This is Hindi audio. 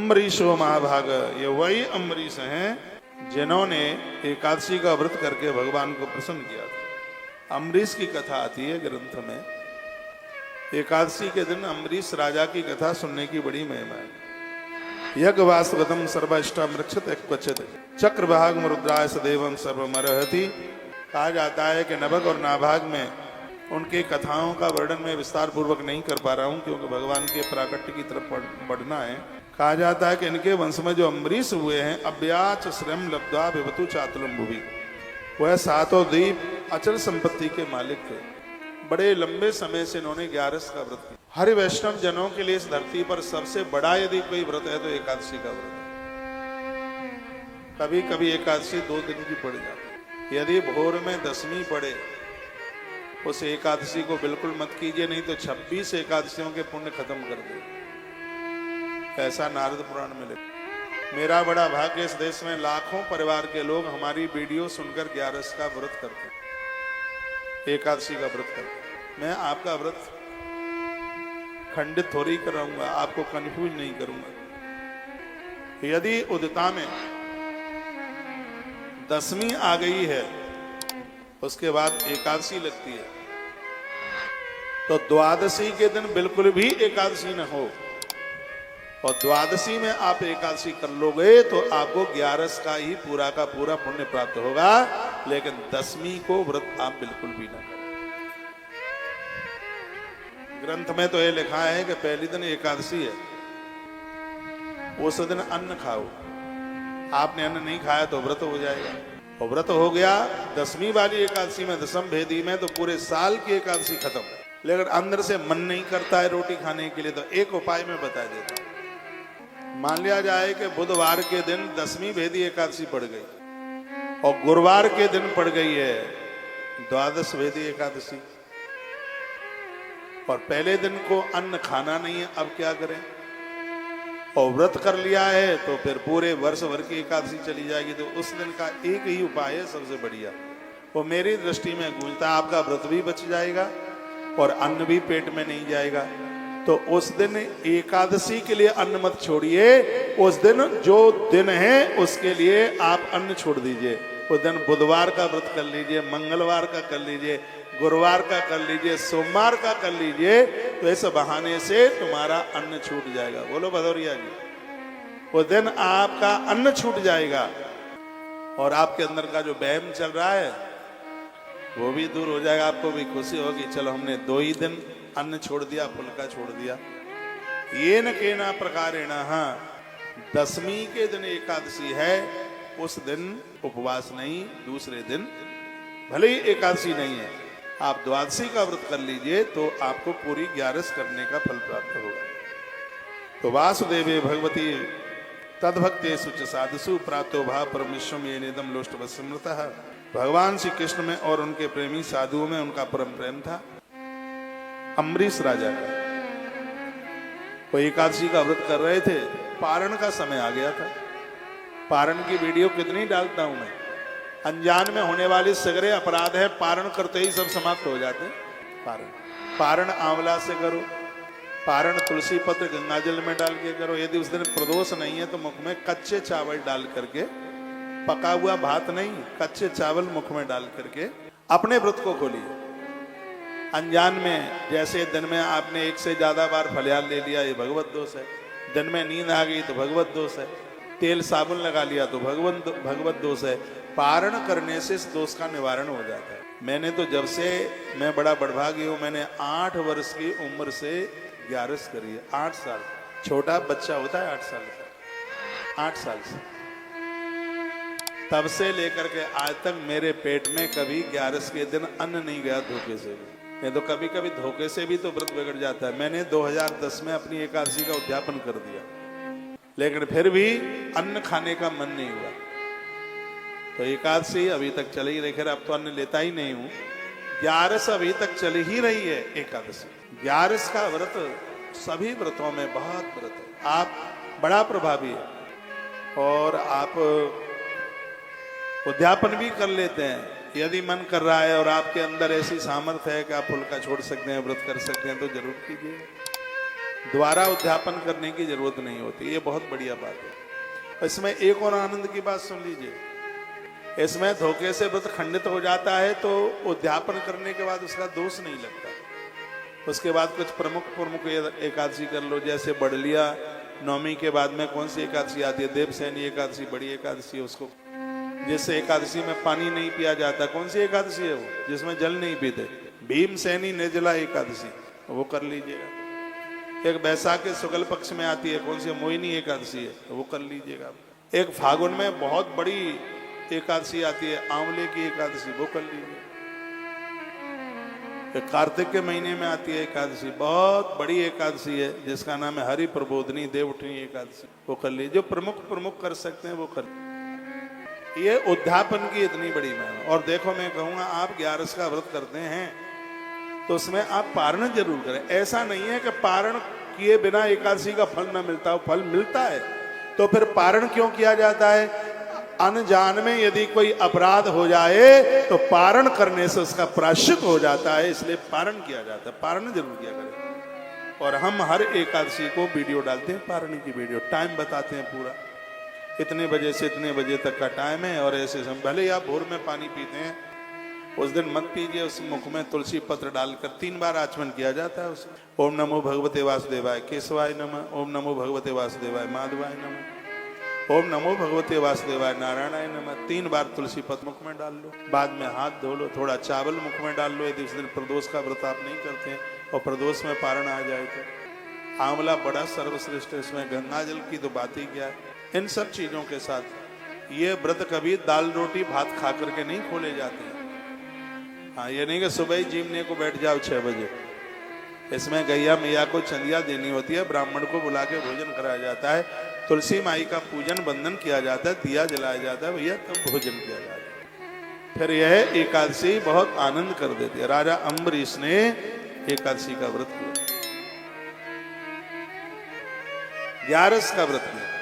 अम्बरीशो महाभाग, ये वही अम्बरीश हैं जिन्होंने एकादशी का व्रत करके भगवान को प्रसन्न किया था। अम्बरीश की कथा आती है ग्रंथ में। एकादशी के दिन अम्बरीश राजा की कथा सुनने की बड़ी महिमा है। यज्ञवासवतम सर्वाष्टम रक्षत क्वचित चक्रभाग मरुद्राय सदैवम सर्वमरहति। कहा जाता है कि नभग और नाभाग में उनके कथाओं का वर्णन मैं विस्तार पूर्वक नहीं कर पा रहा हूं, क्योंकि भगवान के प्राकट्य की तरफ बढ़ना है। कहा जाता है कि इनके वंश में जो अम्बरीश हुए हैं, अव्याच श्रम लब्धा विवतु चातुलम भुवि, वह सातों द्वीप अचल संपत्ति के मालिक थे। बड़े लंबे समय से इन्होंने 11 का व्रत किया। हरि वैष्णव जनों के लिए इस धरती पर सबसे बड़ा यदि कोई व्रत है तो एकादशी का व्रत है। कभी कभी एकादशी 2 दिन की पड़ जाती है। यदि भोर में 10वीं पड़े उस एकादशी को बिल्कुल मत कीजिए, नहीं तो 26 एकादशियों के पुण्य खत्म कर दे। ऐसा नारद पुराण में लिखा। मेरा बड़ा भाग्य, इस देश में लाखों परिवार के लोग हमारी वीडियो सुनकर 11 का व्रत करते, एकादशी का व्रत करते। मैं आपका व्रत खंडित थोड़ी कराऊंगा, आपको कंफ्यूज नहीं करूंगा। यदि उदिता में 10वीं आ गई है, उसके बाद एकादशी लगती है, तो द्वादशी के दिन बिल्कुल भी एकादशी न हो और द्वादशी में आप एकादशी कर लोगे तो आपको 11 का ही पूरा का पूरा पुण्य प्राप्त होगा। लेकिन 10वीं को व्रत आप बिल्कुल भी ना करें। ग्रंथ में तो ये लिखा है कि पहले दिन एकादशी है, उस दिन अन्न खाओ। आपने अन्न नहीं खाया तो व्रत हो जाएगा, और व्रत हो गया 10वीं वाली एकादशी में, दशम भेदी में, तो पूरे साल की एकादशी खत्म। लेकिन अंदर से मन नहीं करता है रोटी खाने के लिए, तो एक उपाय मैं बता देता हूं। मान लिया जाए कि बुधवार के दिन 10वीं भेदी एकादशी पड़ गई और गुरुवार के दिन पड़ गई है द्वादश भेदी एकादशी, और पहले दिन को अन्न खाना नहीं है, अब क्या करें? और व्रत कर लिया है तो फिर पूरे वर्ष भर की एकादशी चली जाएगी। तो उस दिन का एक ही उपाय है सबसे बढ़िया, वो मेरी दृष्टि में गूंजता है। आपका व्रत भी बच जाएगा और अन्न भी पेट में नहीं जाएगा। तो उस दिन एकादशी के लिए अन्न मत छोड़िए। उस दिन जो दिन है उसके लिए आप अन्न छोड़ दीजिए। उस दिन बुधवार का व्रत कर लीजिए, मंगलवार का कर लीजिए, गुरुवार का कर लीजिए, सोमवार का कर लीजिए। तो इस बहाने से तुम्हारा अन्न छूट जाएगा। बोलो भदौरिया जी। उस दिन आपका अन्न छूट जाएगा और आपके अंदर का जो वहम चल रहा है वो भी दूर हो जाएगा। आपको भी खुशी होगी, चलो हमने 2 ही दिन अन्न छोड़ दिया, फुल्का छोड़ दिया। ये न केना प्रकारेण, हाँ 10वीं के दिन एकादशी है, उस दिन उपवास नहीं। दूसरे दिन भले ही एकादशी नहीं है, आप द्वादशी का व्रत कर लीजिए तो आपको पूरी 11 करने का फल प्राप्त होगा। तो वासुदेवे भगवती तद्भक्ते सुच साधुसु प्राप्तो भाव परमेश्वरम ये निदम लोष्ट वसमृतः। भगवान श्री कृष्ण में और उनके प्रेमी साधुओं में उनका परम प्रेम था। अम्बरीश राजा का वो एकादशी का व्रत कर रहे थे, पारण का समय आ गया था। पारण की वीडियो कितनी डालता हूं मैं। अनजान में होने वाले सगरे अपराध है, पारण करते ही सब समाप्त हो जाते हैं। पारण आंवला से करो, पारण तुलसी पत्र गंगाजल में डाल के करो। यदि उस दिन प्रदोष नहीं है तो मुख में कच्चे चावल डाल करके, पका हुआ भात नहीं, कच्चे चावल मुख में डाल करके अपने व्रत को खोलिए। अनजान में जैसे दिन में आपने 1 से ज्यादा बार फलियाल ले लिया, ये भगवत दोष है। दिन में नींद आ गई तो भगवत दोष है। तेल साबुन लगा लिया तो भगवत दोष है। पारण करने से इस दोष का निवारण हो जाता है। मैंने तो जब से मैं बड़ा बड़भागी हूं, मैंने 8 वर्ष की उम्र से 11 करी है। 8 साल। छोटा बच्चा होता है 8 साल का, 8 साल से, तब से लेकर के आज तक मेरे पेट में कभी 11 के दिन अन्न नहीं गया धोखे से भी। नहीं तो कभी कभी धोखे से भी तो व्रत बिगड़ जाता है। मैंने 2010 में अपनी एकादशी का उद्यापन कर दिया, लेकिन फिर भी अन्न खाने का मन नहीं हुआ। तो एकादशी अभी तक चल ही रही। खैर अब तो अन्न लेता ही नहीं हूं। 11 अभी तक चल ही रही है एकादशी। 11 का व्रत सभी व्रतों में बहुत व्रत है। आप बड़ा प्रभावी है और आप उद्यापन भी कर लेते हैं। यदि मन कर रहा है और आपके अंदर ऐसी सामर्थ्य है कि आप फुल्का छोड़ सकते हैं, व्रत कर सकते हैं, तो जरूर कीजिए। द्वारा उद्यापन करने की जरूरत नहीं होती। ये बहुत बढ़िया बात है। इसमें एक और आनंद की बात सुन लीजिए, इसमें धोखे से व्रत खंडित हो जाता है तो उद्यापन करने के बाद उसका दोष नहीं लगता। उसके बाद कुछ प्रमुख एकादशी कर लो, जैसे बड़लिया नवमी के बाद में कौन सी एकादशी आती है, देवसैनी एकादशी, बड़ी एकादशी है उसको, जिससे एकादशी में पानी नहीं पिया जाता। कौन सी एकादशी है वो, जिसमें जल नहीं पीते, भीमसैनी निर्जला एकादशी, वो कर लीजिएगा। एक बैसाख के शुक्ल पक्ष में आती है, कौन सी, मोहिनी एकादशी है, वो कर लीजिएगा। एक फागुन में बहुत बड़ी एकादशी आती है, आंवले की एकादशी, वो कर लीजिए। एक कार्तिक के महीने में आती है एकादशी, बहुत बड़ी एकादशी है जिसका नाम है हरि प्रबोधनी देवउठनी एकादशी, वो कर लीजिए। जो प्रमुख कर सकते हैं वो कर। ये उद्यापन की इतनी बड़ी महिमा। और देखो, मैं कहूंगा आप 11 का व्रत करते हैं तो उसमें आप पारण जरूर करें। ऐसा नहीं है कि पारण किए बिना एकादशी का फल न मिलता हो, फल मिलता है। तो फिर पारण क्यों किया जाता है? अनजान में यदि कोई अपराध हो जाए तो पारण करने से उसका प्रायश्चित हो जाता है, इसलिए पारण किया जाता है। पारण जरूर किया करें। और हम हर एकादशी को वीडियो डालते हैं, पारण की वीडियो, टाइम बताते हैं पूरा, इतने बजे से इतने बजे तक का टाइम है। और ऐसे भले ही आप भोर में पानी पीते हैं, उस दिन मत पीजिए, उस मुख में तुलसी पत्र डालकर 3 बार आचमन किया जाता है उसे। ओम नमो भगवते वासुदेवाय केशवाय नमः, ओम नमो भगवते वासुदेवाय माधवाय नमः, ओम नमो भगवते वासुदेवाय नारायणाय नमः। 3 बार तुलसी पत्र मुख में डाल लो, बाद में हाथ धो लो, थोड़ा चावल मुख में डाल लो यदि उस दिन प्रदोष का व्रत आप नहीं करते हैं और प्रदोष में पारण आ जाए तो। आंवला बड़ा सर्वश्रेष्ठ है, इसमें गंगा जल की तो बात ही क्या है। इन सब चीजों के साथ ये व्रत कभी दाल रोटी भात खा करके नहीं खोले जाते हैं। हाँ, ये नहीं कि सुबह ही जीमने को बैठ जाओ 6 बजे। इसमें गैया मैया को चंदिया देनी होती है, ब्राह्मण को बुला के भोजन कराया जाता है, तुलसी माई का पूजन बंदन किया जाता है, दिया जलाया जाता है भैया, तब भोजन किया जाता है। फिर यह एकादशी बहुत आनंद कर देती है। राजा अम्बरीश ने एकादशी का व्रत किया, 11 का व्रत किया।